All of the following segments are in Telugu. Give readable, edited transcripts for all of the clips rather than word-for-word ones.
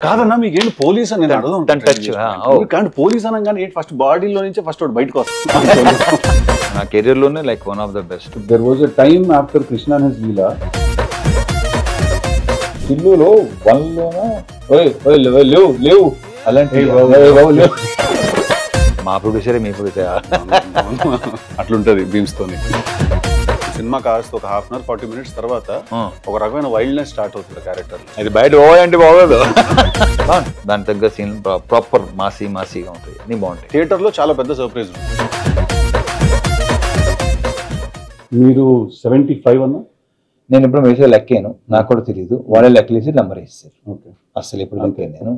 కాదన్నా మీకేంటి పోలీస్ అని నేను అడుగుతాను టచ్ కానీ పోలీస్ అనగానే ఏంటి ఫస్ట్ బాడీలో నుంచే ఫస్ట్ ఒకటి బయటకు వస్తుంది నా కెరీర్ లోనే like one of the best. There was a time after Krishna and his Leela టిల్లులో లేవు లేవు అలాంటి మా ప్రొడ్యూసరే మీ ప్రొడ్యూసర్ అట్లుంటది బీమ్స్ తోని. సినిమా కాస్త ఒక హాఫ్ అన్ అవర్ 40 minutes తర్వాత ఒక రకమైన వైల్డ్నెస్ స్టార్ట్ అవుతుంది క్యారెక్టర్. అది బయట పోవాలంటే బాగోదు. దాని తగ్గ సీన్ ప్రాపర్ మాసీగా ఉంటాయి, అన్ని బాగుంటాయి. థియేటర్ లో చాలా పెద్ద సర్ప్రైజ్. మీరు 75 అన్నా? నేను ఇప్పుడు వేసే లెక్కాను, నాకు కూడా తెలియదు. వాళ్ళే లెక్కలేసి నెంబర్ వేస్తారు. ఓకే, అసలు ఇప్పుడు లెక్కాను నేను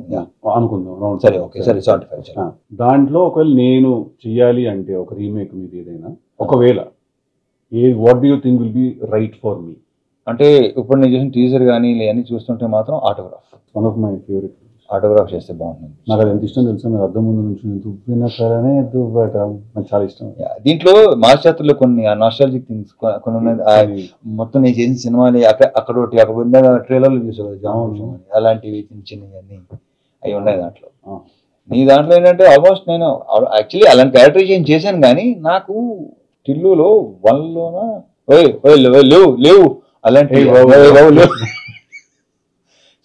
అనుకుందాం. సరే ఓకే సరే 75. దాంట్లో ఒకవేళ నేను చెయ్యాలి అంటే ఒక రీమేక్ మీద ఏదైనా, ఒకవేళ what do you think will be right for me? అంటే ఇప్పుడు నేను చేసిన టీజర్ కానీ ఇవన్నీ చూస్తుంటే మాత్రం autograph one of my favourite. Autograph చేస్తే బాగుంటుంది. నాకు అది ఎంత ఇష్టం తెలుసా, మీరు అద్దం ముందు నుంచి దువ్వినా సరే దువ్వట నాకు చాలా ఇష్టం. దీంట్లో మాస్టర్లో కొన్ని నాస్టాలజిక్ థింగ్స్ కొన్ని ఉన్నాయి. మొత్తం నేను చేసిన సినిమాని అక్కడ ట్రైలర్లు చూసావు జామ అలాంటివి చిన్న చిన్నవి అవి ఉన్నాయి దాంట్లో. నీ దాంట్లో ఏంటంటే ఆల్మోస్ట్ నేను యాక్చువల్లీ అలాంటి క్యారెక్టరైజేషన్ చేశాను, కానీ నాకు టిల్లులో లేవు అలాంటి.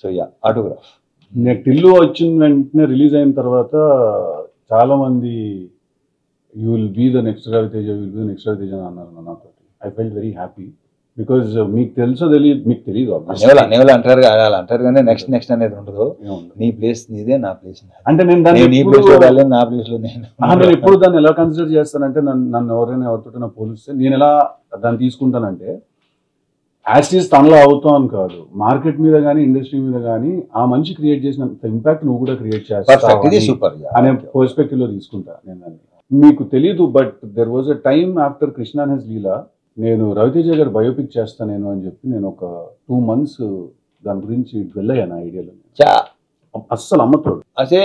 So ya autograph. నేను టిల్లు వచ్చిన వెంటనే రిలీజ్ అయిన తర్వాత చాలా మంది you will be the next Raviteja, అని అన్నారు నాతో. I felt very happy because మీకు తెలుసో తెలియదు, మీకు తెలియదు అంటారు కానీ నెక్స్ట్ అనేది ఉండదు. నీ ప్లేస్ నీదే, నా ప్లేస్ అంటే నేను నీ ప్లేస్ లో వెళ్ళాలి, నా ప్లేస్ లో నేను ఎప్పుడు దాన్ని ఎలా కన్సిడర్ చేస్తానంటే, నన్ను ఎవరితో పోలిస్తే నేను ఎలా దాన్ని తీసుకుంటానంటే, యాస్టీస్ తనలో అవుతాం కాదు, మార్కెట్ మీద కానీ ఇండస్ట్రీ మీద కానీ ఆ మనిషి క్రియేట్ చేసినంత ఇంపాక్ట్ నువ్వు కూడా క్రియేట్ చేస్తావు అనే పర్స్పెక్టివ్ లో తీసుకుంటా నేను దాన్ని. మీకు తెలీదు, but there was a time after Krishna and his Leela నేను రవితేజ గారు బయోపిక్ చేస్తాను నేను అని చెప్పి నేను ఒక 2 months దాని గురించి వెళ్ళాను ఐడియాలో. అస్సలు అమ్మతోడు. అదే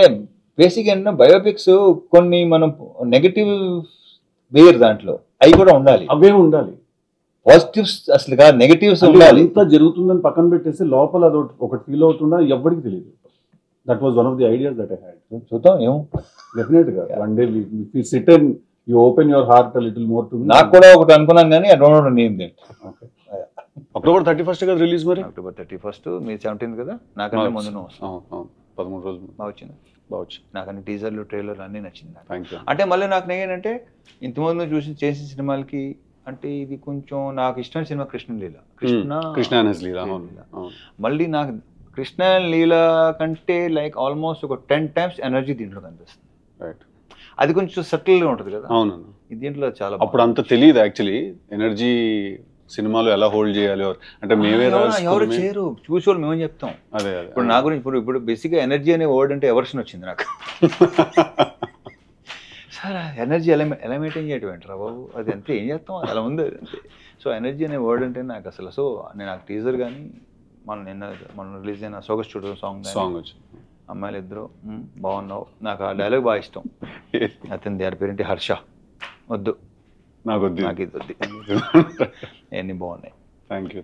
బేసిక్ ఏంటంటే బయోపిక్స్ కొన్ని మనం నెగటివ్ వేరు దాంట్లో అవి కూడా ఉండాలి, అవే ఉండాలి. పాజిటివ్స్ అసలు కాదు, నెగటివ్స్ ఉండాలి. ఎంత జరుగుతుందని పక్కన పెట్టేసి లోపల అది ఒకటి ఫీల్ అవుతుందా ఎవరికి తెలియదు. That was one of the ideas that I had. చూద్దాం ఏమో, డెఫినెట్ గా one day we sit and you open your heart a little more to me. నాకు కూడా ఒకటి అనుకున్నాను కానీ I don't no name that. October 31st కదా రిలీజ్ మరి? October 31st, మీ 17th కదా. నాకంటే ముందు 13 రోజులు బాగా వచ్చింది. బావచ్చు. నాకు అన్ని టీజర్లు ట్రైలర్లు అన్నీ నచ్చింది. అంటే మళ్ళీ నాకు ఏంటంటే ఇంతకుముందు చేసిన సినిమాలకి అంటే ఇది కొంచెం నాకు ఇష్టమైన సినిమా కృష్ణ అండ్ హిస్ లీలా. మళ్ళీ నాకు కృష్ణ అండ్ లీలా కంటే లైక్ ఆల్మోస్ట్ ఒక 10 times ఎనర్జీ దీంట్లో కనిపిస్తుంది. రైట్, అది కొంచెం సటిల్గా ఉంటుంది కదా. అవునన్నా, దీంట్లో చాలా అప్పుడు అంత తెలియదు యాక్చువల్లీ ఎనర్జీ సినిమాలో ఎలా హోల్డ్ చేయాలి అంటే మేమే ఎవరు చేయరు, చూసేవాళ్ళు మేమేం చెప్తాం. అదే ఇప్పుడు నా గురించి ఇప్పుడు బేసిక్గా ఎనర్జీ అనే వర్డ్ అంటే ఎవర్షన్ వచ్చింది నాకు. సార్ ఎనర్జీ ఎలా మెయింటైన్ చేయటం ఏంటరా బాబు, అది అంతే, ఏం చేస్తాం, అలా ఉంది అంతే. సో ఎనర్జీ అనే వర్డ్ అంటే నాకు అసలు. సో నేను నాకు టీజర్ కానీ మనం రిలీజ్ అయిన సోగస్ చూడడం సాంగ్ వచ్చింది, అమ్మాయిలు ఇద్దరు బాగున్నావు, నాకు ఆ డైలాగ్ బాగా ఇష్టం. అతని దాని పేరేంటి, హర్ష. వద్దు నాకు ఇది వద్దు, అన్నీ బాగున్నాయి. Thank you.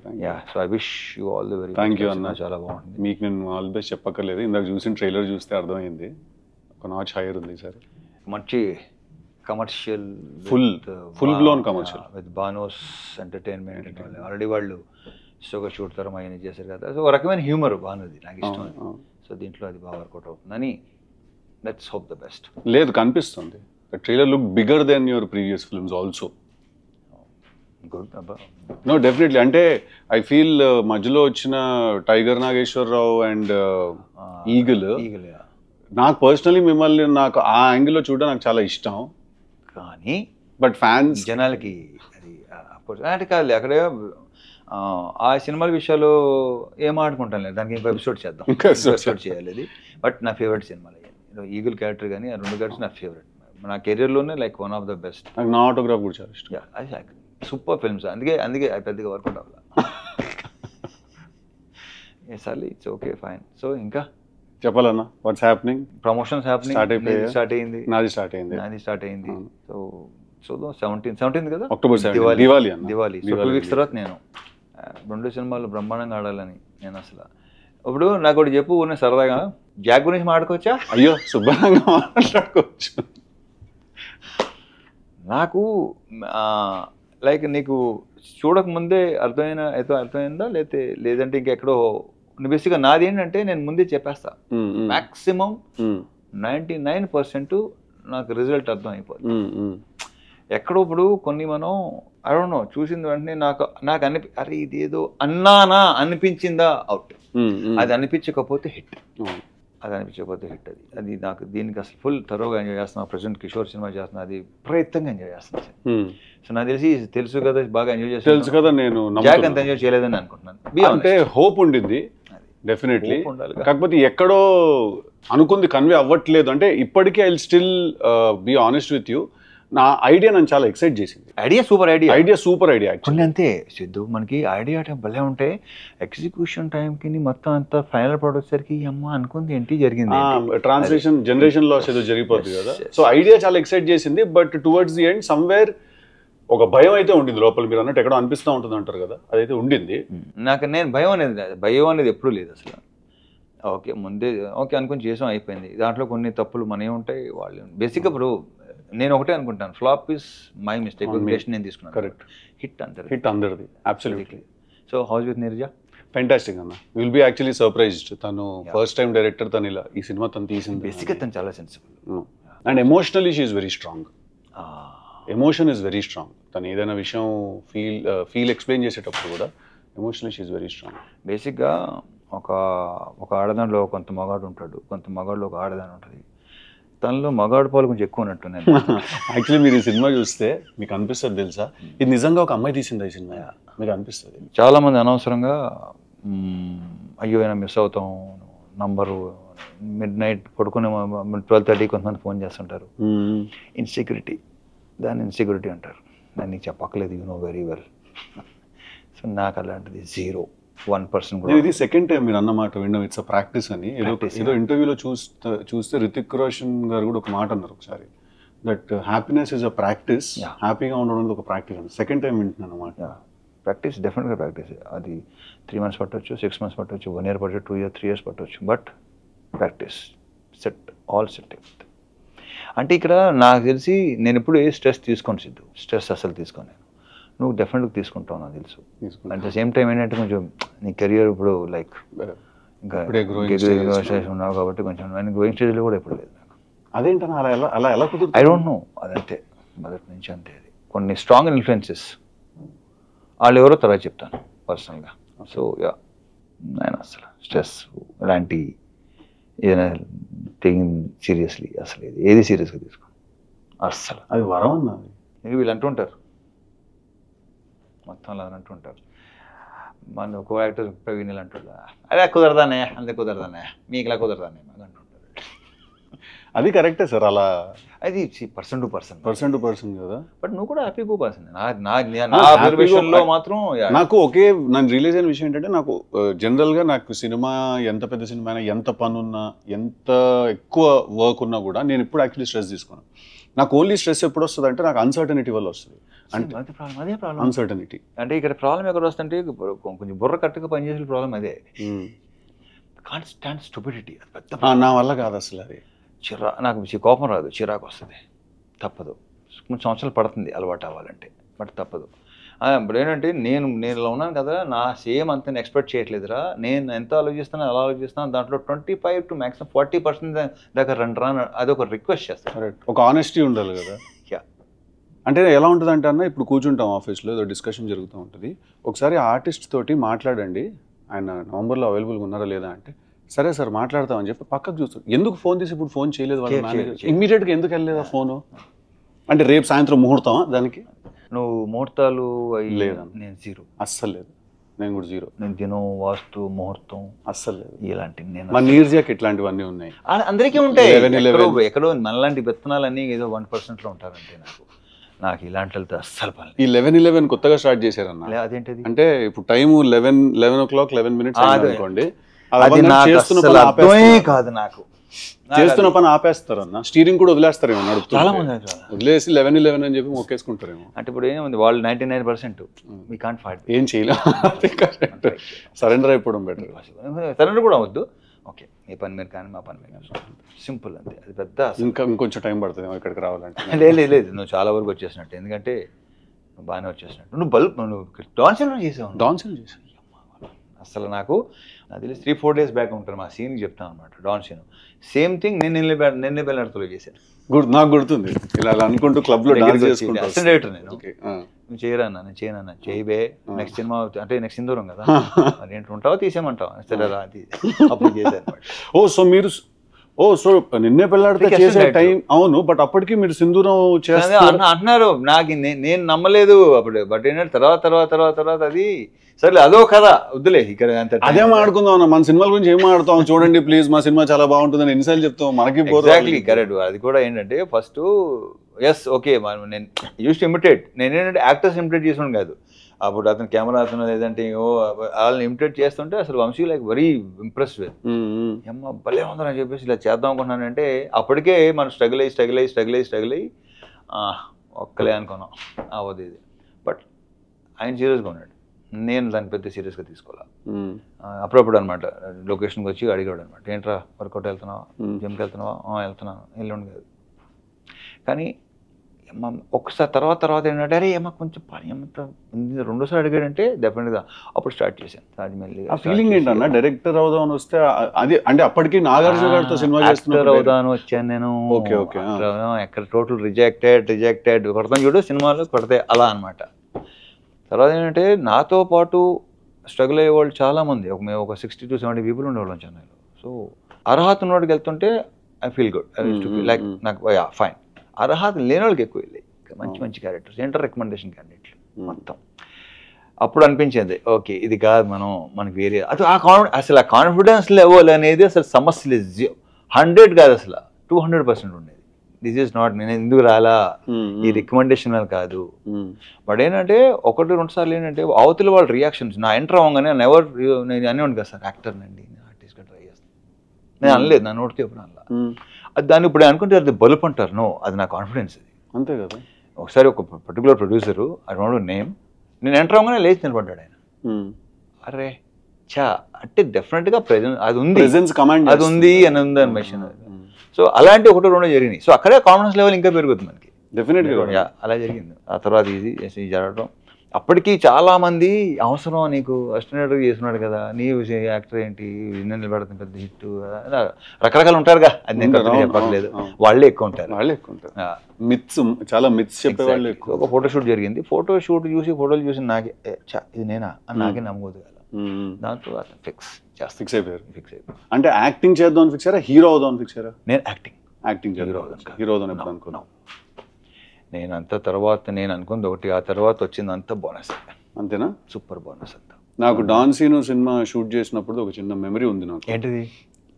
So I wish you all the very. Thank you అన్న, చాలా బాగుంది. మీకు నేను ఆల్ ది బెస్ట్ చెప్పక్కర్లేదు, ఇందాక చూసిన ట్రైలర్ చూస్తే అర్థమైంది, ఒక నాచ్ హైయర్ ఉంది సార్. మంచి commercial, full blown commercial with బానోస్ ఎంటర్టైన్మెంట్. ఆల్రెడీ వాళ్ళు షోగా చూడతారు అవన్నీ చేశారు కదా. సో ఒక రకమైన హ్యూమర్ బాగున్నది, నాకు ఇష్టం. సో దీంట్లో అది బాగా వర్కౌట్ అవుతుందని లెట్స్ హోప్ ద బెస్ట్. లేదు, కనిపిస్తుంది. The trailer looked bigger than your previous films also. Good. No, definitely. అంటే I feel మధ్యలో వచ్చిన టైగర్ నాగేశ్వరరావు అండ్ ఈగల్ నాకు పర్సనలీ మిమ్మల్ని నాకు ఆ యాంగిల్లో చూడడం నాకు చాలా ఇష్టం. కానీ బట్ ఫ్యాన్స్ జనాలకి అది అంటే కాదు, అక్కడే ఆ సినిమాల విషయాలు ఏం ఆడుకుంటాం లేదు, దానికి ఇంకో ఎపిసోడ్ చేద్దాం, ఎపిసోడ్ చేయాలి అది. బట్ నా ఫేవరెట్ సినిమాలు ఈగల్ క్యారెక్టర్ కానీ ఆ 2 క్యారెక్టర్స్ నా ఫేవరెట్. నా కెరీర్లోనే like one of the best. నాకు నా ఆటోగ్రాఫ్ కూడా చాలా ఇష్టం. అది సూపర్ ఫిల్మ్స్, అందుకే పెద్దగా వర్కౌట్ అవ్వాలి. సార్లీ ఇట్స్ ఓకే ఫైన్. సో ఇంకా చెప్పాలన్నా, what's happening? Promotions happening. Start అయింది. నాది స్టార్ట్ అయింది. సో 17th కదా, October 17. దివాళీ. సో 2 weeks తర్వాత నేను 2 సినిమాలు బ్రహ్మాండంగా ఆడాలని నేను అసలు. ఇప్పుడు నాకు ఒకటి చెప్పు, సరదాగా జాక్ గురించి మాట్లాడుకోవచ్చా? అయ్యో శుభ్రంగా మాట్లాడుకోవచ్చు. నాకు లైక్ నీకు చూడకముందే అర్థమైందా లేదంటే ఇంకెక్కడో బేసిక్గా నాది ఏంటంటే నేను ముందే చెప్పేస్తా. మ్యాక్సిమం 99% నాకు రిజల్ట్ అర్థం అయిపోతుంది. ఎక్కడో ఇప్పుడు కొన్ని మనం ఐ డోంట్ నో చూసిన వెంటనే నాకు అరే ఇదేదో అన్నానా అనిపించిందా అవుట్, అది అనిపించకపోతే హిట్, అది నాకు దీనికి అసలు ఫుల్ థరోగా ఎంజాయ్ చేస్తున్నా. ప్రెసెంట్ కిషోర్ సినిమా చేస్తున్నా, అది ప్రయత్నంగా ఎంజాయ్ చేస్తున్నాను. సో నాకు తెలుసు కదా బాగా ఎంజాయ్ చేస్తాను. తెలుసు కదా, నేను జాక్ అంత ఎంజాయ్ చేయలేదని అనుకుంటున్నాను. అంటే హోప్ ఉండింది డెఫినెట్లీ, కాకపోతే ఎక్కడో అనుకుంది కన్వే అవ్వట్లేదు. అంటే ఇప్పటికీ I will still be honest with you, నా ఐడియా నన్ను చాలా ఎక్సైట్ చేసింది. ఐడియా సూపర్ ఐడియా కొన్ని అంతే సిద్ధు, మనకి ఐడియా టైం భలే ఉంటే ఎగ్జిక్యూషన్ టైంకి మొత్తం అంతా ఫైనల్ ప్రోడక్ట్ సరికి అమ్మ అనుకుంది ఏంటి జరిగింది, ట్రాన్స్లేషన్ జనరేషన్ లాస్ ఏదో జరిగిపోతుంది కదా. సో ఐడియా చాలా ఎక్సైట్ చేసింది, but towards the end somewhere ఒక భయం అయితే ఉండింది లోపల. మీరు అన్నట్టు ఎక్కడో అనిపిస్తూ ఉంటుంది అంటారు కదా, అదైతే ఉండింది నాకు. నేను భయం అనేది ఎప్పుడూ లేదు అసలు. ముందే అనుకుని చేసాం అయిపోయింది. దాంట్లో కొన్ని తప్పులు మనమే ఉంటాయి, వాళ్ళు బేసిక్గా. ఇప్పుడు నేను ఒకటే అనుకుంటాను, ఫ్లాప్ ఇస్ మై మిస్టేక్, నేను తీసుకున్నాను. కరెక్ట్. హిట్ అందరిది absolutely. So how's with Neeraja fantastic అన్న. Will be actually surprised. తను ఫస్ట్ టైం డైరెక్టర్, తను ఇలా ఈ సినిమా తను తీసింది. బేసిక్గా తను చాలా sensible and emotionally she is very strong. Emotion is very strong. తను ఏదైనా విషయం ఫీల్ ఎక్స్ప్లెయిన్ చేసేటప్పుడు కూడా emotionally she is very strong. బేసిక్గా ఒక ఆడదానిలో కొంత మగాడు ఉంటాడు, కొంత మగాడులో ఒక ఆడదాని ఉంటుంది. తనలో మగాడు పాలు కొంచెం ఎక్కువ ఉన్నట్టు. యాక్చువల్లీ మీరు ఈ సినిమా చూస్తే మీకు అనిపిస్తుంది తెలుసా, ఇది నిజంగా ఒక అమ్మాయి తీసిందా ఈ సినిమా మీకు అనిపిస్తుంది. చాలా మంది అనవసరంగా అయ్యో అయినా మిస్ అవుతాం నంబరు, మిడ్ నైట్ పడుకునే 12:30 కొంతమంది ఫోన్ చేస్తుంటారు. ఇన్సెక్యూరిటీ, దాన్ని ఇన్సెక్యూరిటీ అంటారు. నేను నీకు చెప్పక్కలేదు, you know very well. So నాకు అలాంటిది 0-1% కూడా. ఇది సెకండ్ టైం మీరు అన్నమాట విన్నాం, ఇట్స్ అ ప్రాక్టీస్ అని. ఏదో ఇంటర్వ్యూలో చూస్తే రితిక్ రోషన్ గారు కూడా ఒక మాట అన్నారు ఒకసారి, that happiness is a practice, హ్యాపీగా ఉండడం ఒక ప్రాక్టీస్ అని. సెకండ్ టైం వింటున్నాను అన్నమాట. ప్రాక్టీస్ డెఫినెట్గా ప్రాక్టీస్. అది 3 months పట్టవచ్చు, 6 months పట్టవచ్చు, 1 year పట్టవచ్చు, 2 years 3 years పట్టవచ్చు, బట్ ప్రాక్టీస్ ఆల్ సెట్. అంటే ఇక్కడ నాకు తెలిసి నేను ఎప్పుడు ఏ స్ట్రెస్ తీసుకోను సిద్ధు, స్ట్రెస్ అసలు తీసుకోను నేను. నువ్వు డెఫినెట్గా తీసుకుంటావు నాకు తెలుసు. అట్ ద సేమ్ టైం ఏంటంటే కొంచెం నీ కెరియర్ ఇప్పుడు లైక్ ఇంకా ఉన్నావు కాబట్టి కొంచెం నేను గ్రోయింగ్ స్టేజ్లో కూడా ఎప్పుడు లేదు నాకు. అదేంటన్నా అలా ఎలా కుదురుతుంది? ఐ డోంట్ నో, అదంతే మొదటి నుంచి అంతే. అది కొన్ని స్ట్రాంగ్ ఇన్ఫ్లుయెన్సెస్ వాళ్ళు ఎవరో తర్వాత చెప్తాను పర్సనల్గా. సో నేను అసలు స్ట్రెస్ ఇలాంటి ఏదైనా సీరియస్లీ అసలు ఏది సీరియస్గా తీసుకో అస్సలు. అది వరం అన్నది. వీళ్ళు అంటుంటారు మొత్తం అలా అంటుంటారు. మన ఒక యాక్టర్ ప్రవీణ్ ఇలా అంటాడు, అదే కుదరదానే అంతే కుదరదానే మీకు ఇలా కుదరదానే అంటుంటారు. అది కరెక్టే సార్, అలా అది పర్సన్ టు పర్సన్ కదా. బట్ నువ్వు కూడా హ్యాపీ గో పర్సన్. విషయంలో మాత్రం నాకు నన్ను రిలీజ్ అయిన విషయం ఏంటంటే, నాకు జనరల్గా నాకు సినిమా ఎంత పెద్ద సినిమా అయినా, ఎంత పని ఉన్నా, ఎంత ఎక్కువ వర్క్ ఉన్నా కూడా నేను ఇప్పుడు యాక్చువల్లీ స్ట్రెస్ తీసుకున్నాను. నాకు ఓన్లీ స్ట్రెస్ ఎప్పుడు వస్తుంది అంటే నాకు అన్సర్టనిటీ వల్ల వస్తుంది. అదే ప్రాబ్లం అన్సర్టనిటీ. అంటే ఇక్కడ ప్రాబ్లం ఎక్కడ వస్తుంటే కొంచెం బుర్ర కట్టుగా పనిచేసే ప్రాబ్లం అదే. కాన్స్టాంట్ స్టూపిడిటీ, అది పెద్ద నా వల్ల కాదు అసలు. అది నాకు కోపం రాదు, చిరాకు వస్తుంది, తప్పదు. కొన్ని సంవత్సరాలు పడుతుంది అలవాటు అవ్వాలంటే, బట్ తప్పదు. ఇప్పుడు ఏంటంటే నేను ఇలా ఉన్నాను కదా, నా సేమ్ అంత ఎక్స్పెక్ట్ చేయట్లేదురా, నేను ఎంత ఆలోచిస్తానో అలా ఆలోచిస్తాను, దాంట్లో 25 to maximum 40% దాకా రాను, అదొక రిక్వెస్ట్ చేస్తాను. ఒక ఆనెస్టీ ఉండాలి కదా. అంటే ఎలా ఉంటుంది అంటే అన్న, ఇప్పుడు కూర్చుంటాం ఆఫీస్లో, ఏదో డిస్కషన్ జరుగుతూ ఉంటుంది, ఒకసారి ఆర్టిస్ట్ తోటి మాట్లాడండి, ఆయన నవంబర్లో అవైలబుల్గా ఉన్నారా లేదా అంటే, సరే సార్ మాట్లాడతామని చెప్పి పక్కకు చూస్తాడు. ఎందుకు ఫోన్ తీసి ఇప్పుడు ఫోన్ చేయలేదు వాళ్ళ మేనేజర్, ఇమ్మీడియట్గా ఎందుకు వెళ్ళలేదా ఫోను అంటే, రేపు సాయంత్రం ముహూర్తమా దానికి? నువ్వు ముహూర్తాలు లేదా? నేను 0 అస్సలు లేదు. నేను కూడా 0. నేను దినం, వాస్తు, ముహూర్తం అస్సలు లేదు. ఇలాంటివి నేను మా నీర్జాకి ఇట్లాంటివన్నీ ఉన్నాయి, అందరికీ ఉంటాయి. ఎక్కడో మనలాంటి విత్తనాలన్నీ ఏదో 1%లో ఉంటారంటే నాకు ఇలాంటి అస్సలు పని. ఈ 11:11 కొత్తగా స్టార్ట్ చేశారన్న. అదేంటిది అంటే, ఇప్పుడు టైం 11 o'clock 11 minutes అనుకోండి, కాదు నాకు చేస్తున్న పని ఆపేస్తారన్న. స్టీరింగ్ కూడా వదిలేస్తారేమో, నడుపుతారు వదిలేసి 11:11 అని చెప్పి మొక్కేసుకుంటారేమో. అంటే ఇప్పుడు ఏముంది, వాళ్ళు 99% we can't fight, ఏం చేయలేం, సరెండర్ అయిపోవడం బెటర్. సరెండర్ కూడా అవద్దు. ఓకే, మీ పని మీరు కానీ మా పని మీరు కానీ, సింపుల్ అంతే. అది పెద్ద ఇంకొంచెం టైం పడుతుంది ఇక్కడికి రావాలంటే. లేదు నువ్వు చాలా వరకు వచ్చేసినట్టు, ఎందుకంటే నువ్వు బాగానే వచ్చేసినట్టు. నువ్వు డాన్స్ సినిమా చేసావు. డాన్స్ చేసావు అసలు నాకు అది 3-4 days బ్యాక్ ఉంటాను మా సీన్కి చెప్తాను అనమాట. డాన్ సీన్ సేమ్ థింగ్ నేను నిన్నే బెల్లర్తో చేశాను. నాకు గుర్తుంది, ఇలా అనుకుంటూ క్లబ్ లో డాన్స్ చేసుకుంటూ అసిస్టెంట్ డైరెక్టర్ నేను. నువ్వు చేయరన్నా, నేను చేయనన్నా, చేయబే నెక్స్ట్ సినిమా అంటే నెక్స్ట్ సింధూరం కదా, మరి ఏంటి ఉంటావో తీసేయమంటావా, సరే రా అది అప్పుడు చేశాను. సో నిన్నే పెళ్ళాడితే చేసే టైం. అవును, బట్ అప్పటికి మీరు సింధూరం అంటున్నారు. నాకు నేను నమ్మలేదు అప్పుడు, బట్ ఏంటంటే తర్వాత అది సరే అదో కదా వద్దులే ఇక్కడ అదే మాట్లాడుకుందాం. మన సినిమాల గురించి ఏం మాట్లాడతాం చూడండి ప్లీజ్, మా సినిమా చాలా బాగుంటుందని ఎన్నిసార్లు చెప్తాం మనకి. Exactly correct. అది కూడా ఏంటంటే ఫస్ట్ ఎస్ ఓకే నేను యూస్ టు ఇమిటేట్. నేను ఏంటంటే యాక్టర్స్ ఇమిటేట్ చేసాను కాదు. అప్పుడు అతను కెమెరా అతను లేదంటే వాళ్ళని ఇమిటేట్ చేస్తుంటే అసలు Vamsi like very impressed with అమ్మ భలే ఉందని చెప్పేసి ఇలా చేద్దాం అనుకున్నానంటే అప్పటికే మనం స్ట్రగుల్ అయ్యి ఒక్కలే అనుకున్నాం అవ్వదు ఇది. బట్ ఆయన సీరియస్గా ఉన్నాడు, నేను దాన్ని పెద్ద సీరియస్గా తీసుకోవాలి. అప్పుడప్పుడు అనమాట లొకేషన్కి వచ్చి అడిగాడు అనమాట, ఏంట్రా వర్కౌట్ వెళ్తున్నావా, జిమ్కి వెళ్తున్నావా, వెళ్తున్నాను, ఎల్లుండి కాదు. కానీ ఒకసారి తర్వాత ఏంటంటే అరే ఏమో కొంచెం పని ఏమంతా రెండోసారి అడిగాడంటే డెఫినెట్గా అప్పుడు స్టార్ట్ చేశాను. అది ఫీలింగ్ ఏంటన్నా డైరెక్టర్ అవుదామని వస్తే అది అంటే అప్పటికి నాగార్జున గారితో సినిమా యాక్టర్ అవుదామని వచ్చాను నేను. ఎక్కడ టోటల్ రిజెక్టెడ్ కొడతాను చూడు సినిమాలు కొడితే అలా అనమాట. తర్వాత ఏంటంటే నాతో పాటు స్ట్రగుల్ అయ్యే వాళ్ళు చాలామంది, మేము ఒక 60 to 70 people ఉండేవాళ్ళం చెన్నైలో. సో అర్హత ఉన్నోడికి వెళ్తుంటే ఐ ఫీల్ గుడ్, లైక్ నాకు ఫైన్. అర్హత లేని వాళ్ళకి ఎక్కువ వెళ్ళాయి మంచి క్యారెక్టర్స్, ఏంటర్ రికమెండేషన్ క్యాండిడేట్లు మొత్తం. అప్పుడు అనిపించింది ఓకే ఇది కాదు మనకి వేరే అది అసలు ఆ కాన్ఫిడెన్స్ లెవెల్ అనేది అసలు సమస్య లేదు. 100 కాదు అసలు 200% ఉండేది. దిస్ ఈజ్ నాట్ నేను ఎందుకు రాలా ఈ రికమెండేషన్ అని కాదు. బట్ ఏంటంటే 1-2 సార్లు ఏంటంటే అవతల వాళ్ళ రియాక్షన్స్ నా ఎంటర్ అవ్వగానే నేను అనేవాడిని కదా సార్ యాక్టర్ నండి ఆర్టిస్ట్గా ట్రై చేస్తాను, నేను అనలేదు, నా నోటితో ఎప్పుడు అనలా. అది దాన్ని ఇప్పుడు అనుకుంటే అది బలుపు అంటారు. నో, అది నా కాన్ఫిడెన్స్. అది అంతే కదా. ఒకసారి ఒక particular producer I don't no name, నేను ఎంటర్ అవ్వగానే లేచి నిలబడ్డాడు ఆయన. అరే చా అంటే డెఫినెట్గా ప్రెజెన్స్ అది ఉంది అని ఉంది అని మెషిన్. సో అలాంటి 1-2 జరిగినాయి. సో అక్కడే కాన్ఫిడెన్స్ లెవెల్ ఇంకా పెరుగుతుంది మనకి డెఫినెట్గా. అలా జరిగింది. ఆ తర్వాత ఇది జరగడం అప్పటికి చాలా మంది అవసరం నీకు అసిస్టెంట్ చేస్తున్నాడు కదా, నీ యాక్టర్ ఏంటి నిలబెడుతుంది పెద్ద హిట్, రకరకాలు ఉంటారుగా, అది నేను చెప్పట్లేదు, వాళ్ళే ఎక్కువ ఉంటారు. మిత్స్ చాలా మిత్స్ చెప్పేవాళ్ళు. ఒక ఫోటోషూట్ జరిగింది, ఫోటోలు చూసి నాకే ఇది నేనా అని నాకే నమ్మకూడదు కదా. దాంతో ఫిక్స్ అయిపోయారు. అంటే యాక్టింగ్ చేద్దాం ఫిక్స్ అయ్యారా, హీరో అవుదాం ఫిక్స్ అయ్యారా? నేను యాక్టింగ్ హీరో అవుదాం ఎప్పుడు అనుకున్నాను నేను. అంత తర్వాత నేను అనుకుంది ఒకటి, ఆ తర్వాత వచ్చింది అంత బోనస్. అంతేనా? సూపర్ బోనస్ అంతా. నాకు డాన్ సీను సినిమా షూట్ చేసినప్పుడు ఒక చిన్న మెమరీ ఉంది నాకు. ఏంటిది?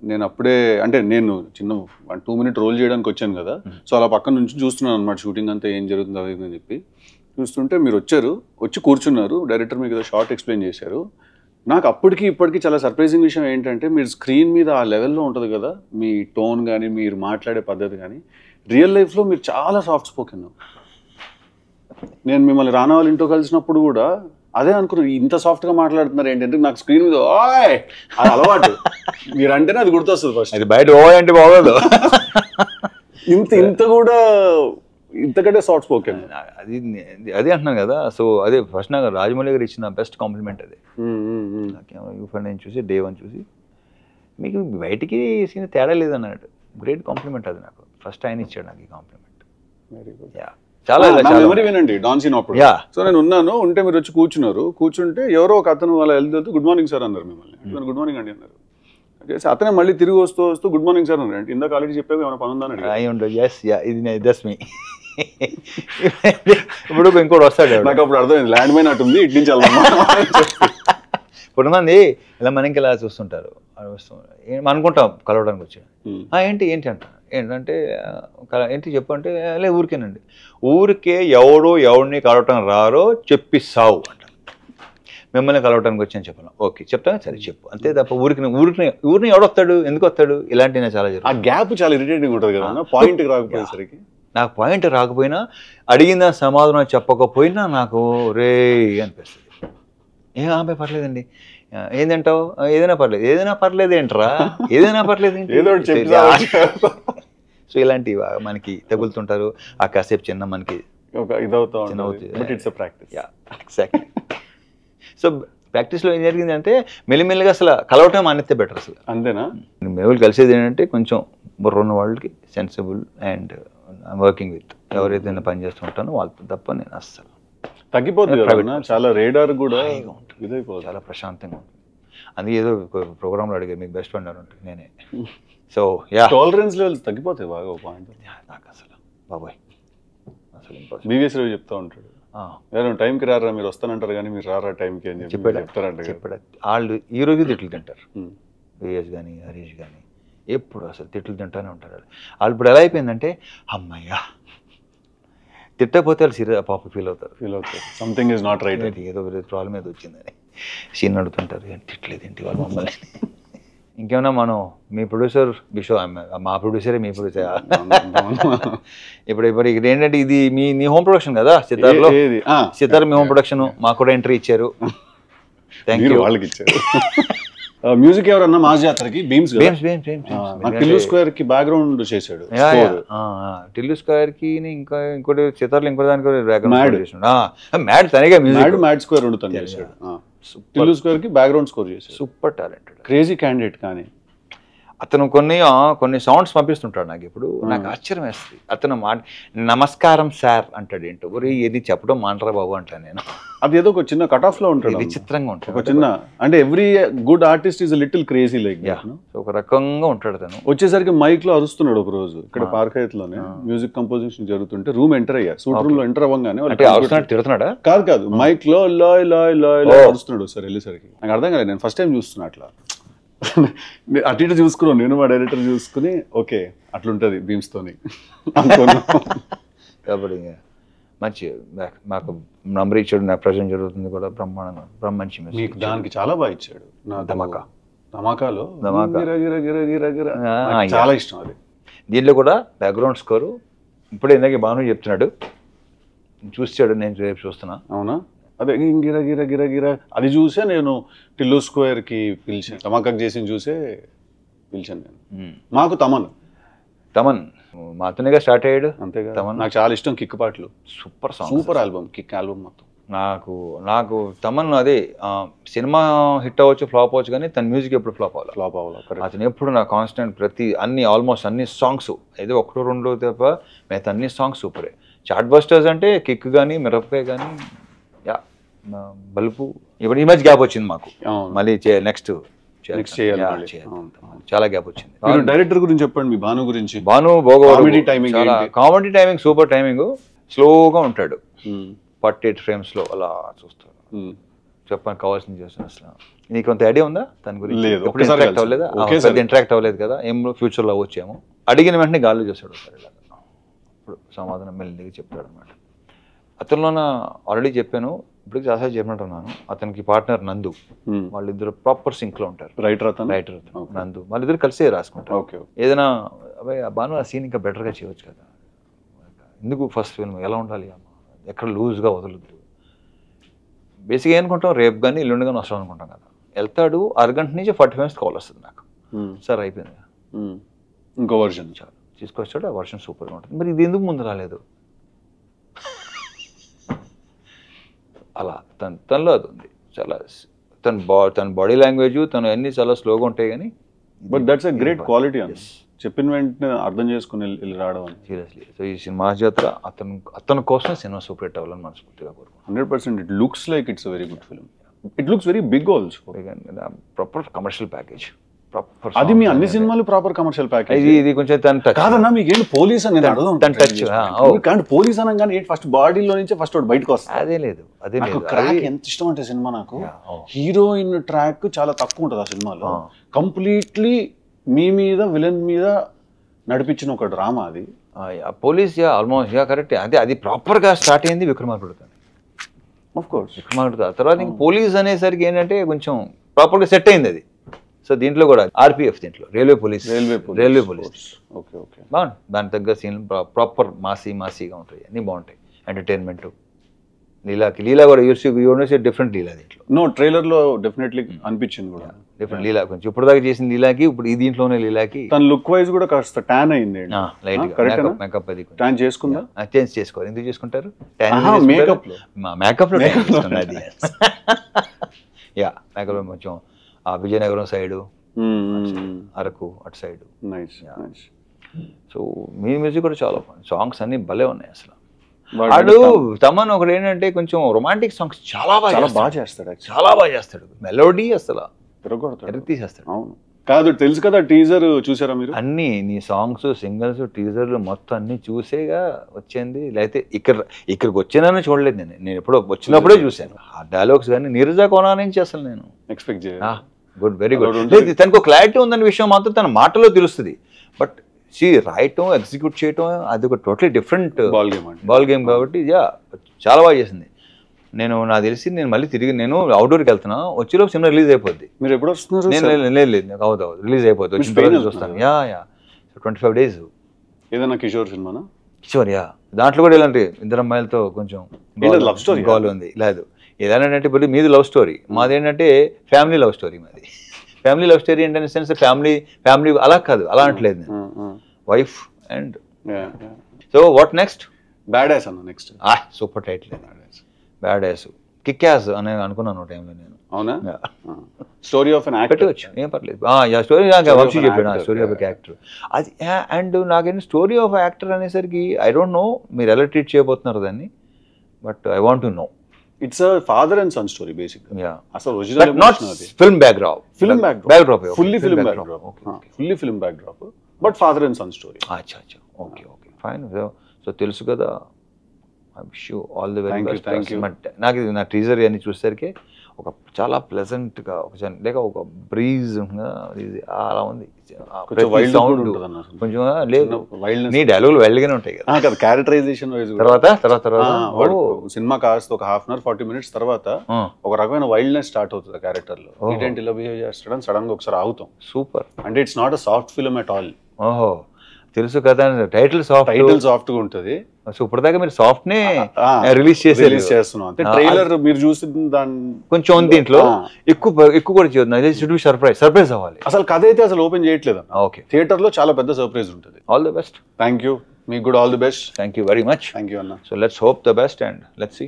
నేను అప్పుడే అంటే నేను చిన్న 1-2 minute రోల్ చేయడానికి వచ్చాను కదా, సో అలా పక్కన నుంచి చూస్తున్నాను అనమాట షూటింగ్ అంతా ఏం జరుగుతుందో అది అని చెప్పి చూస్తుంటే మీరు వచ్చి కూర్చున్నారు, డైరెక్టర్ మీకు ఏదో షార్ట్ ఎక్స్ప్లెయిన్ చేశారు. నాకు అప్పటికి ఇప్పటికీ చాలా సర్ప్రైజింగ్ విషయం ఏంటంటే మీరు స్క్రీన్ మీద ఆ లెవెల్లో ఉంటుంది కదా మీ టోన్ కానీ మీరు మాట్లాడే పద్ధతి కానీ, రియల్ లైఫ్లో మీరు చాలా సాఫ్ట్ స్పోకెన్. నేను మిమ్మల్ని రానా వాళ్ళ ఇంట్లో కలిసినప్పుడు కూడా అదే అనుకున్నాను, ఇంత సాఫ్ట్గా మాట్లాడుతున్నారు ఏంటంటే నాకు స్క్రీన్ మీద ఓయ్ అది అలవాటు, మీరు అంటేనే అది గుర్తొస్తుంది ఫస్ట్. అది బయట ఓ అంటే బాగోదు, ఇంత కూడా ఇంతకంటే సాఫ్ట్ స్పోకెన్. అదే అంటున్నాను కదా. సో అదే ఫస్ట్ నాకు రాజమౌళి గారు ఇచ్చిన బెస్ట్ కాంప్లిమెంట్ అదే. నేను చూసి డే 1 చూసి మీకు బయటికి సీన్ తేడా లేదన్నాడు, గ్రేట్ కాంప్లిమెంట్ అది నాకు. ఫస్ట్ ఆయన ఇచ్చాడు నాకు ఈ కాంప్లిమెంట్. Very good. చాలా మెమరీ వినండి డాన్ సీన్ అప్పుడు. సో నేను ఉంటే మీరు వచ్చి కూర్చుంటే ఎవరో ఒక అతను వాళ్ళ వెళ్తూ గుడ్ మార్నింగ్ సార్ అన్నారు మిమ్మల్ని. గుడ్ మార్నింగ్ అండి అన్నారు. అతనే మళ్ళీ తిరిగి వస్తూ గుడ్ మార్నింగ్ సార్ అన్నారు. ఇందాక ఆల్రెడీ చెప్పావు ఏమైనా పని ఉందని. ఇప్పుడు ఇంకోటి వస్తాడు, నాకు అప్పుడు అర్థమైంది ల్యాండ్ మైన్ అటుంది ఇటు నుంచి వెళ్దాం. కొంతమంది ఇలా మనకి ఇలా చూస్తుంటారు, అనుకుంటాం కలవడానికి వచ్చాడు, ఏంటి అంట, ఏంటంటే ఏంటి చెప్పు అంటే లే ఊరికేనండి, ఊరికే ఎవడిని కలవటం రారో చెప్పిస్తావు అంట. మిమ్మల్ని కలవటానికి వచ్చి అని చెప్పాను, ఓకే చెప్తాను సరే చెప్పు అంతే తప్ప ఊరిని ఎవడొస్తాడు, ఎందుకు వస్తాడు, ఇలాంటివి చాలా జరుగుతుంది. ఆ గ్యాప్ చాలా ఇరిటేటింగ్ ఉంటుంది కదా, పాయింట్ రాకపోయేసరికి. నాకు పాయింట్ రాకపోయినా అడిగిన సమాధానం చెప్పకపోయినా నాకు రే అనిపిస్తుంది. ఏం ఆమె పర్లేదండి ఏంటంటావు ఏదైనా పర్లేదు ఏంట్రా ఏదైనా పర్లేదు ఏంటి? ఏదో ఒకటి చెప్పి సో ఇలాంటివి మనకి తగులుతుంటారు. ఆ కాసేపు చిన్న మనకి ఒక ఇదవుతా ఉంటుంది. But it's practice. Exactly. So ప్రాక్టీస్లో ఏం జరిగింది అంటే మెల్లిమెల్లిగా అసలు కలవటం మానేస్తే బెటర్. అసలు అంతేనా? మేము కలిసేది ఏంటంటే కొంచెం బుర్రున్న వాళ్ళకి సెన్సిబుల్ అండ్ వర్కింగ్ విత్ ఎవరైతే నేను పని చేస్తుంటానో వాళ్ళతో తప్ప నేను అస్సలు తగ్గిపోతుంది కదా, చాలా రేడార్ కూడా ఇదైపోతుంది, చాలా ప్రశాంతంగా ఉంటుంది. అందుకే ఏదో ప్రోగ్రాంలో అడిగారు మీకు బెస్ట్ ఫ్రెండ్ అని ఉంటుంది నేనే. సో యా టాలరెన్స్ లెవెల్స్ తగ్గిపోతాయి బాగా. ఒక పాయింట్ నాకు అసలు బాబాయ్ అసలు బీవీఎస్ రవి చెప్తా ఉంటాడు, టైంకి రారా మీరు వస్తానంటారు కానీ మీరు రారా టైంకి అని చెప్పి చెప్తారంట. వాళ్ళు ఈ రోజు తిట్లు తింటారు. విఎస్ కానీ హరీష్ కానీ ఎప్పుడు అసలు తిట్లు తింటానే ఉంటారు. వాళ్ళు ఇప్పుడు ఎలా అయిపోయిందంటే అమ్మయ్యా తిట్టకపోతే వాళ్ళు సీరియస్ పాప ఫీల్ అవుతారు. సంథింగ్ ఈజ్ నాట్ రైట్, ఏదో ప్రాబ్లం ఏదో వచ్చిందని సీన్ అడుగుతుంటారు. తిట్టలేదు ఏంటి వాళ్ళు మమ్మల్ని. ఇంకేమన్నా మనం మీ ప్రొడ్యూసర్ బిషో మా ప్రొడ్యూసరే మీ ప్రొడ్యూసర్ ఇప్పుడు ఇక్కడ ఏంటంటే ఇది మీ హోమ్ ప్రొడక్షన్ కదా సితార్లో. సితార్ మీ హోమ్ ప్రొడక్షన్ మాకు కూడా ఎంట్రీ ఇచ్చారు. Thank you. వాళ్ళకి ఇచ్చారు. మ్యూజిక్ ఎవరన్నా మాస్ జాతరకి బీమ్స్ టిల్లు స్క్వేర్ కి బ్యాక్గ్రౌండ్ చేశాడు. టిల్లు స్క్వేర్ కి ఇంకా ఇంకోటి సితార్లో ఇంకో దానికి మ్యాడ్ తనగా మ్యాడ్ స్క్వేర్ ఉండుతాను చేశాడు. టిల్లు స్క్వేర్ కి బ్యాక్గ్రౌండ్ స్కోర్ చేశాడు. Super talented crazy candidate. కానీ అతను కొన్ని సౌండ్స్ పంపిస్తుంటాడు నాకు. ఇప్పుడు నాకు ఆశ్చర్యం వేస్తుంది. అతను నమస్కారం సార్ అంటాడు. ఏంటో ఒరే ఏది చెప్పడం మాంటరా బాబు అంటాను నేను. అది ఏదో ఒక చిన్న కట్ ఆఫ్ లో ఉంటుంది, విచిత్రంగా ఉంటుంది. ఒక చిన్న అంటే every good artist is little crazy like ఒక రకంగా ఉంటాడు తను. వచ్చేసరికి మైక్ లో అరుస్తున్నాడు ఒక రోజు ఇక్కడ పార్క్ లోనే మ్యూజిక్ కంపోజిషన్ జరుగుతుంటే రూమ్ ఎంటర్ అయ్యా. సూట్ రూమ్ లో ఎంటర్ అవ్వగానే తిడుతున్నాడా? కాదు మైక్ లో లాయ్ లాయ్ లాయ్ లాయ్ అరుస్తున్నాడు సార్. వెళ్ళేసరికి నాకు అర్థం కాలేదు. నేను ఫస్ట్ టైం చూస్తున్నా అట్లా. అటు ఇటు చూసుకున్నాను నేను, మా డైరెక్టర్ చూసుకుని ఓకే అట్లుంటది బీమ్స్ తోని కాబట్టి మంచి మాకు నంబర్ ఇచ్చాడు. నాకు ప్రజెంట్ జరుగుతుంది కూడా బ్రహ్మాండంగా మంచి మీకు దానికి చాలా బాగా ఇచ్చాడు. నా ధమాకాలో చాలా ఇష్టం అది. దీంట్లో కూడా బ్యాక్గ్రౌండ్ స్కోరు ఇప్పుడే ఇందాక భాను చెప్తున్నాడు, చూసాడు. నేను రేపు చూస్తున్నా. అవునా? అదే గిర గిర గిర గిర అది చూసే నేను టిల్లు స్క్వేర్ కి పిలిచాను. ధమాకాకు చేసి చూసే పిలిచాను నేను. మాకు తమన్ మాతోనేగా స్టార్ట్ అయ్యాడు. అంతేగా. నాకు చాలా ఇష్టం కిక్ పాటలు. సూపర్ ఆల్బమ్, కిక్ ఆల్బమ్ మొత్తం. నాకు తమన్ అదే సినిమా హిట్ అవ్వచ్చు ఫ్లాప్ అవ్వచ్చు కానీ తన మ్యూజిక్ ఎప్పుడు ఫ్లాప్ అవ్వాలి. అతను ఎప్పుడు నా కాన్స్టెంట్ ఆల్మోస్ట్ అన్ని సాంగ్స్ ఏదో ఒకటో రెండో తప్ప మిగతా అన్ని సాంగ్స్ సూపరే. చార్ట్ బస్టర్స్ అంటే కిక్ కానీ మిరపకాయ కానీ బల్బు. ఇప్పుడు ఈ మధ్య గ్యాప్ వచ్చింది మాకు. మళ్ళీ నెక్స్ట్ చాలా గ్యాప్ వచ్చింది. డైరెక్టర్ గురించి చెప్పండి, మీ భాను గురించి. Bhanu comedy timing super timing. స్లోగా ఉంటాడు, 48 frames లో అలా చూస్తాడు. చెప్పడానికి కావాల్సింది చేస్తాను. అసలు నీకు కొంత ఐడియా ఉందా దాని గురించి? ఇంటరాక్ట్ అవ్వలేదు కదా, ఏం ఫ్యూచర్లో వచ్చాము. అడిగిన వెంటనే గాల్లో చేస్తాడు సార్. ఇప్పుడు సమాధానం మెల్లిగా చెప్తాడు అనమాట. అతనిలోన ఆల్రెడీ చెప్పాను, ఇప్పుడు చాలాసార్లు చెప్పినట్టున్నాను. అతనికి పార్ట్నర్ నందు, వాళ్ళిద్దరు ప్రాపర్ సింక్ లో ఉంటారు. రైటర్ నందు, వాళ్ళిద్దరు కలిసే రాసుకుంటారు. ఏదైనా అబ్బాయి బాను ఆ సీన్ ఇంకా బెటర్గా చేయవచ్చు కదా, ఎందుకు ఫస్ట్ ఫిల్మ్ ఎలా ఉండాలి, ఎక్కడ లూజ్గా వదలద్దు. బేసిక్గా ఏమనుకుంటాం, రేపు కానీ ఎల్లుండి కానీ వస్తాం అనుకుంటాం కదా. వెళ్తాడు, అరగంట నుంచి 40 minutes కాల్ వస్తుంది నాకు. సార్ అయిపోయింది, ఇంకో వర్షన్ చాలు తీసుకొచ్చాడు. ఆ వర్షన్ సూపర్గా ఉంటుంది. మరి ఇది ఎందుకు ముందు రాలేదు? అలా తనలో అది ఉంది. చాలా తన బాడీ లాంగ్వేజ్ తను అన్ని చాలా స్లోగా ఉంటాయి కానీ but that's a great quality. చెప్పిన వెంటనే అర్థం చేసుకుని వెళ్ళి రావడం. సీరియస్లీ. సో ఈ సినిమా జాతర అతని కోసం సినిమా సూపర్ హిట్ అవ్వాలని మనస్ఫూర్తిగా కోరుకుంటున్నాను. 100%. It looks like it's very good film. It looks very big also. Proper commercial package. అది మీ అన్ని సినిమాలు ప్రాపర్ కమర్షియల్ ప్యాకేజ్. ఇది కొంచెం తన కాదన్నా, మీకు ఏంటి పోలీస్ అని టచ్ పోలీస్ అనగానే ఫస్ట్ బాడీలో నుంచి ఫస్ట్ బయటకు వస్తుంది. అదే లేదు, అదే లేదు. ట్రాక్ ఎంత ఇష్టం అంటే సినిమా నాకు. హీరోయిన్ ట్రాక్ చాలా తక్కువ ఉంటుంది ఆ సినిమాలో. కంప్లీట్లీ మీ మీద విలన్ మీద నడిపించిన ఒక డ్రామా అది. Police almost correct. అదే అది ప్రాపర్ గా స్టార్ట్ అయింది విక్రమార్కుడుతో. ఆఫ్ కోర్స్ విక్రమార్కుడు తర్వాత ఇంక పోలీస్ అనేసరికి ఏంటంటే కొంచెం ప్రాపర్ గా సెట్ అయింది అది. సో దీంట్లో కూడా ఆర్పిఎఫ్, దీంట్లో రైల్వే పోలీస్ బాగుంది. దాని తగ్గ సీన్లు ప్రాపర్ మాసీగా ఉంటాయి, అన్నీ బాగుంటాయి. ఎంటర్టైన్మెంట్ లీలా కూడా యూనివర్స్ డిఫరెంట్ లీలా దీంట్లో నో ట్రైలర్ లో డెఫినెట్లీ అనిపించింది కూడా. డిఫరెంట్ లీలా కొంచెం ఇప్పుడు దాకా చేసిన లీలాకి ఇప్పుడు ఈ దీంట్లోనే లీలాకి తన లుక్ వైజ్ కూడా కాస్త ట్యాన్ అయింది. లైట్ కరెక్ట్ మేకప్ అది ట్యాన్ చేసుకుందా? చేంజ్ చేసుకోవాలి. ఎందుకు చేసుకుంటారు? మేకప్ లో మేకప్ లో అది యా మేకప్ లో కొంచెం ఆ విజయనగరం సైడు అరకు అటు సైడ్. Nice nice. సో మీ మ్యూజిక్ కూడా చాలా సాంగ్స్ అన్ని భలే ఉన్నాయి అసలు. వాడు తమన్ ఒకటి ఏంటంటే కొంచెం రొమాంటిక్ సాంగ్స్ చాలా బాగా చేస్తాడు. చాలా బాగా చేస్తాడు. మెలోడీ అసలు తిరగొడతాడు, తీసేస్తాడు. అవును కాదు తెలుసు కదా. టీజర్ చూసారా మీరు? అన్ని నీ సాంగ్స్ సింగిల్స్ టీజర్లు మొత్తం అన్ని చూసేగా వచ్చింది. లేకపోతే ఇక్కడికి వచ్చానని చూడలేదు నేను ఎప్పుడో వచ్చినప్పుడే చూశాను ఆ డైలాగ్స్. కానీ నీరజా కోనా నుంచి అసలు నేను ఎక్స్పెక్ట్ గుడ్, వెరీ గుడ్. తనకు క్లారిటీ ఉందన్న విషయం మాత్రం తన మాటలో తెలుస్తుంది. బట్ రాయటం ఎగ్జిక్యూట్ చేయటం అది ఒక టోటలీ డిఫరెంట్ బాల్ గేమ్ కాబట్టి చాలా బాగా చేసింది. నాకు తెలిసి నేను మళ్ళీ తిరిగి నేను అవుట్డోర్కి వెళ్తున్నా, వచ్చేలోపు సినిమా రిలీజ్ అయిపోద్ది. మీరు ఎప్పుడు వస్తున్నారు? నేను లేదు నాకు అవుతుంది రిలీజ్ అయిపోద్ది. వచ్చిన తర్వాత చూస్తాను. 25 days. ఏదైనా కిషోర్ సినిమానా? కిషోర్ దాంట్లో కూడా ఇలాంటి ఇద్దరు అమ్మాయిలతో కొంచెం లవ్ స్టోరీ గోల్ ఉంది. లేదు ఏదంటే ఇప్పుడు మీది లవ్ స్టోరీ, మాది ఏంటంటే ఫ్యామిలీ లవ్ స్టోరీ. మాది ఫ్యామిలీ లవ్ స్టోరీ ఏంటంటే సెన్స్ ఫ్యామిలీ అలా కాదు, అలా అంటలేదు నేను. Wife and so what next? Bad ass అన్న next. Super title. Bad ass, kick ass అని అనుకున్నాను టైంలో నేను. అవునా? స్టోరీ ఆఫ్ అన్ యాక్టర్ పెట్టవచ్చు, ఏం పర్లేదు. స్టోరీ వంశీ చెప్పాడు స్టోరీ ఆఫ్ యాక్టర్ అది. అండ్ నాకేంటి స్టోరీ ఆఫ్ యాక్టర్ అనేసరికి ఐ డోంట్ నో మీరు ఎలా ట్రీట్ చేయబోతున్నారు దాన్ని, but I want to know. It's a father and son story basic. అసలు original not film backdrop. Fully film backdrop but father and son story. అచ్చా ఓకే ఫైన్. సో తెలుసు కదా. I wish you all the very best. నాకు నా టీజర్ అన్ని చూసేసరికి ఒక చాలా ప్లెజెంట్గా లేక ఒక బ్రీజ్ అలా ఉంది. కొంచెం లేదు నీ డైలాగులు వైల్డ్గానే ఉంటాయి కదా. క్యారెక్టరైజేషన్ తర్వాత సినిమా కాస్త ఒక 1/2 hour 40 minutes తర్వాత ఒక రకమైన వైల్డ్నెస్ స్టార్ట్ అవుతుంది క్యారెక్టర్ లో. ఏంటి ఇలా బిహేవ్ చేస్తాడని సడన్ గా ఒకసారి ఆగుతాం. సూపర్. అంటే it's not a soft film at all. ఓహో తెలుసు కదా. టైటిల్ సాఫ్ట్ గా ఉంటుంది. సో ఇప్పటిదాకా మీరు సాఫ్ట్ నే రిలీజ్ చేస్తున్నాం. అంటే ట్రైలర్ మీరు చూసిన దాన్ని కొంచెం ఉంది దీంట్లో. ఎక్కువ కూడా చేయొద్దు. సర్ప్రైజ్ అవ్వాలి. అసలు కథ అయితే అసలు ఓపెన్ చేయట్లేదు. ఓకే థియేటర్ లో చాలా పెద్ద సర్ప్రైజ్ ఉంటుంది. All the best. Thank you. మీకు కూడా all the best. Thank you very much. Thank you అన్న. So let's hope the best and let's see.